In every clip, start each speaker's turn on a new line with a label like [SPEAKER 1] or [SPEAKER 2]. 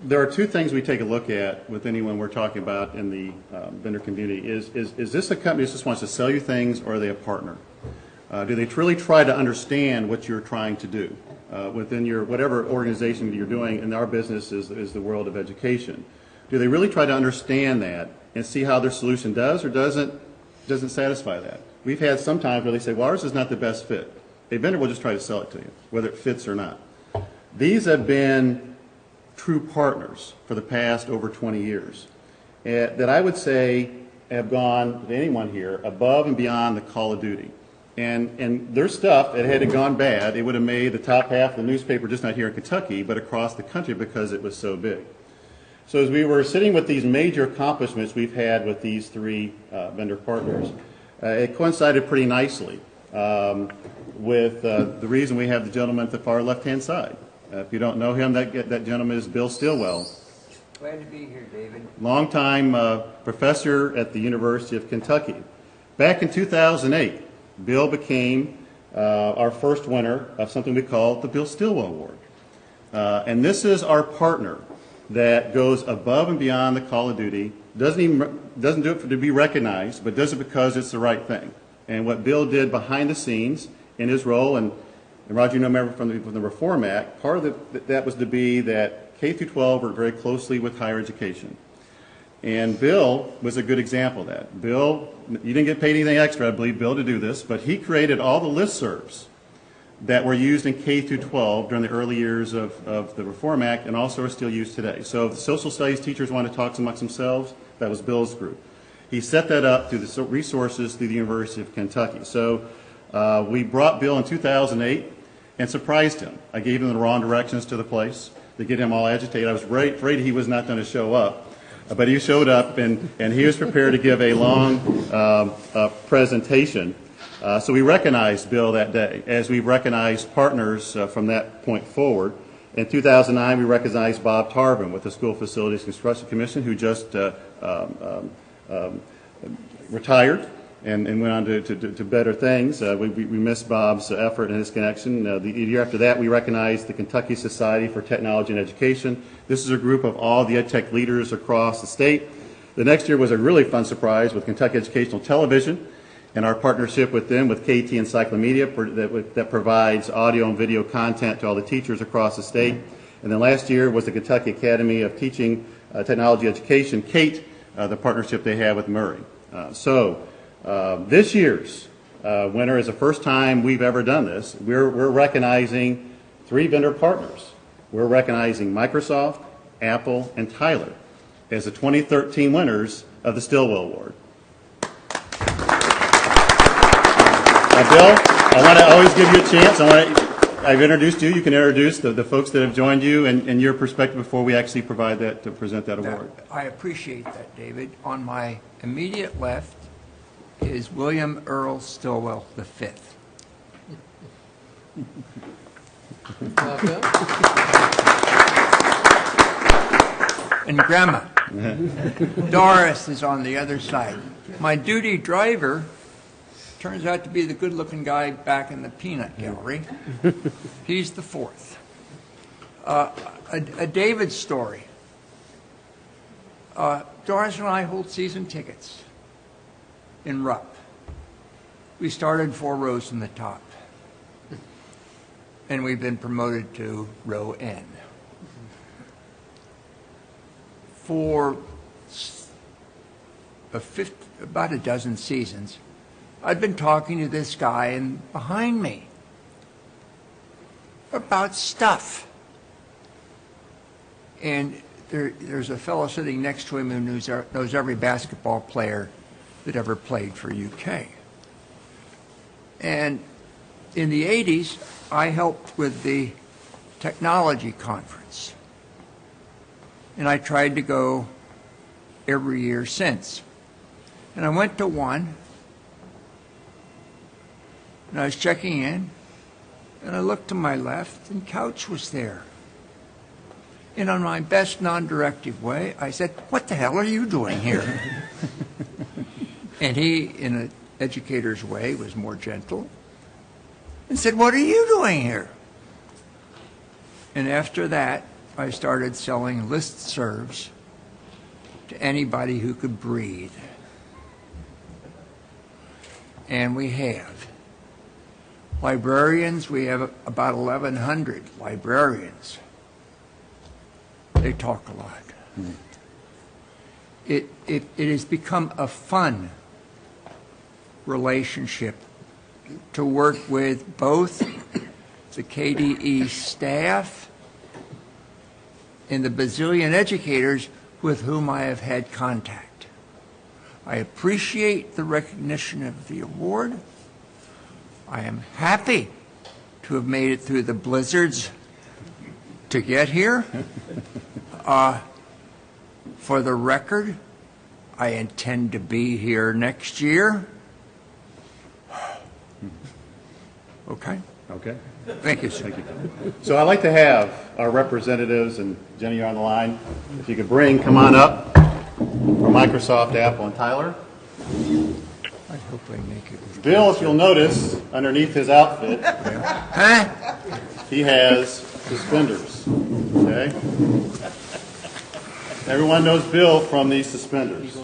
[SPEAKER 1] there are two things we take a look at with anyone we're talking about in the vendor community. Is this a company that just wants to sell you things, or are they a partner? Do they truly try to understand what you're trying to do within your whatever organization you're doing? And our business is the world of education. Do they really try to understand that and see how their solution does or doesn't satisfy that? We've had some times where they say, well, ours is not the best fit. A vendor will just try to sell it to you, whether it fits or not. These have been true partners for the past over 20 years that I would say have gone, to anyone here, above and beyond the call of duty. And their stuff, it had it gone bad, it would have made the top half of the newspaper, just not here in Kentucky, but across the country because it was so big. So as we were sitting with these major accomplishments we've had with these three vendor partners, it coincided pretty nicely with the reason we have the gentleman at the far left-hand side. If you don't know him, that gentleman is Bill Stilwell.
[SPEAKER 2] Glad to be here, David.
[SPEAKER 1] Longtime professor at the University of Kentucky. Back in 2008, Bill became our first winner of something we call the Bill Stilwell Award. And this is our partner that goes above and beyond the call of duty, doesn't do it to be recognized, but does it because it's the right thing. And what Bill did behind the scenes in his role, and Roger, you know, remember from the Reform Act, part of that was to be that K through 12 worked very closely with higher education. And Bill was a good example of that. Bill, you didn't get paid anything extra, I believe, Bill, to do this, but he created all the listservs that were used in K through 12 during the early years of the Reform Act and also are still used today. So if the social studies teachers want to talk amongst themselves, that was Bill's group. He set that up through the resources through the University of Kentucky. So we brought Bill in 2008 and surprised him. I gave him the wrong directions to the place to get him all agitated. I was afraid he was not going to show up, but he showed up and he was prepared to give a long presentation. So we recognized Bill that day, as we recognized partners from that point forward. In 2009, we recognized Bob Tarvin with the School Facilities Construction Commission, who just retired and went on to better things. We missed Bob's effort and his connection. The year after that, we recognized the Kentucky Society for Technology and Education. This is a group of all the ed tech leaders across the state. The next year was a really fun surprise with Kentucky Educational Television and our partnership with them with KT Encyclomedia that provides audio and video content to all the teachers across the state. And then last year was the Kentucky Academy of Teaching Technology Education, KATE, the partnership they have with Murray. This year's winner is the first time we've ever done this. We're recognizing three vendor partners. We're recognizing Microsoft, Apple, and Tyler as the 2013 winners of the Stilwell Award. Bill, I want to always give you a chance. I've introduced you. You can introduce the folks that have joined you and your perspective before we actually provide that to present that award.
[SPEAKER 2] I appreciate that, David. On my immediate left is William Earl Stilwell V.
[SPEAKER 3] Welcome.
[SPEAKER 2] And Grandma. Doris is on the other side. My duty driver turns out to be the good-looking guy back in the peanut gallery. He's the fourth. A David story. Doris and I hold season tickets in Rupp. We started 4 rows from the top, and we've been promoted to row N. For about a dozen seasons, I've been talking to this guy behind me about stuff. And there's a fellow sitting next to him who knows every basketball player that ever played for UK. And in the 80s, I helped with the technology conference. And I tried to go every year since. And I went to one, and I was checking in, and I looked to my left, and Couch was there. And on my best non-directive way, I said, "What the hell are you doing here?" And he, in an educator's way, was more gentle and said, "What are you doing here?" And after that, I started selling listservs to anybody who could breathe. And we have. Librarians, we have about 1,100 librarians. They talk a lot. It has become a fun relationship to work with both the KDE staff and the bazillion educators with whom I have had contact. I appreciate the recognition of the award. I am happy to have made it through the blizzards to get here. For the record, I intend to be here next year. Okay?
[SPEAKER 1] Okay.
[SPEAKER 2] Thank you, sir.
[SPEAKER 1] Thank you. So I'd like to have our representatives, and Jenny, you're on the line. If you could come on up from Microsoft, Apple, and Tyler.
[SPEAKER 2] I hope I make it.
[SPEAKER 1] Bill, if you'll notice, underneath his outfit,
[SPEAKER 2] Huh?
[SPEAKER 1] he has suspenders. Okay? Everyone knows Bill from these suspenders.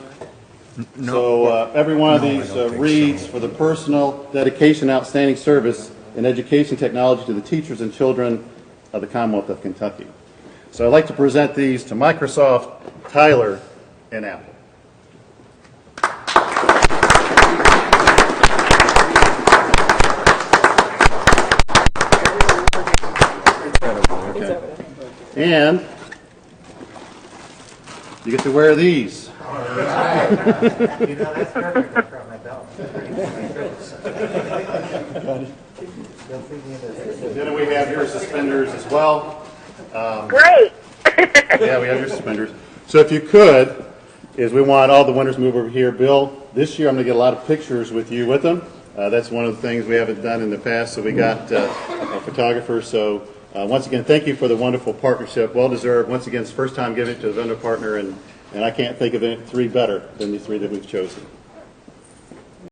[SPEAKER 1] So every one of these reads for the personal dedication, outstanding service in education technology to the teachers and children of the Commonwealth of Kentucky. So I'd like to present these to Microsoft, Tyler, and Apple. Okay. And you get to wear these.
[SPEAKER 3] You know, that's perfect. I brought my belt.
[SPEAKER 1] Then we have your suspenders as well.
[SPEAKER 4] Great.
[SPEAKER 1] Yeah, we have your suspenders. So if you could, is we want all the winners move over here. Bill, this year I'm going to get a lot of pictures with you with them. That's one of the things we haven't done in the past, so we got a photographer. So once again, thank you for the wonderful partnership. Well deserved. Once again, it's the first time giving it to a vendor partner, and I can't think of three better than the three that we've chosen.